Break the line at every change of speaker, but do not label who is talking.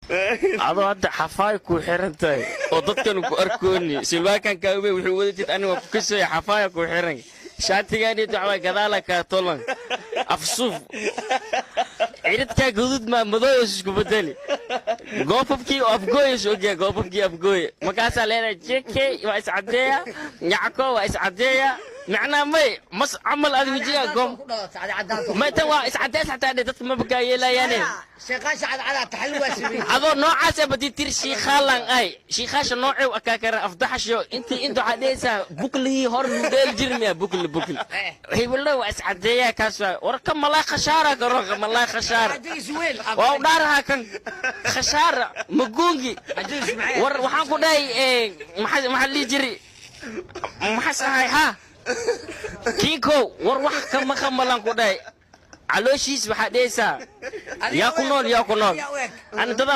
adoo hadda xafaay ku xirantahay oo dadkan ku arkooni silwaakan kaaway wuxuu wadajid aniga ku kasoo xafaay ku xiran shaatigaani dacwa gadaala ka tolan afsuuf ciidadka guduud ma madow isku bedeli goobabkii afgooy soo geey goobabkii afgooy markaas leeyahay jeke waa is cadeeya nyacko waa is cadeeya macna may mas amal aad wijiga goom ma tan waa is cadees xataa dadka ma bakaayelaayeen
شيخاش على تحلوة سبيل
هذا نوع عسى بدي ترشي خالن أي شيخاش نوع وأكاكر أفضحشوا أنت حديثة بكله هور موديل جرمية بكل هي والله وأسعد يا كاسة وركم الله خشارة كرقم الله خشارة ودارها كان خشارة مجونجي وحنقول داي محل يجري محس هاي ها كيكو وروح كم خملان كوداي علوشيس بحديثة يا كنول أنا تبع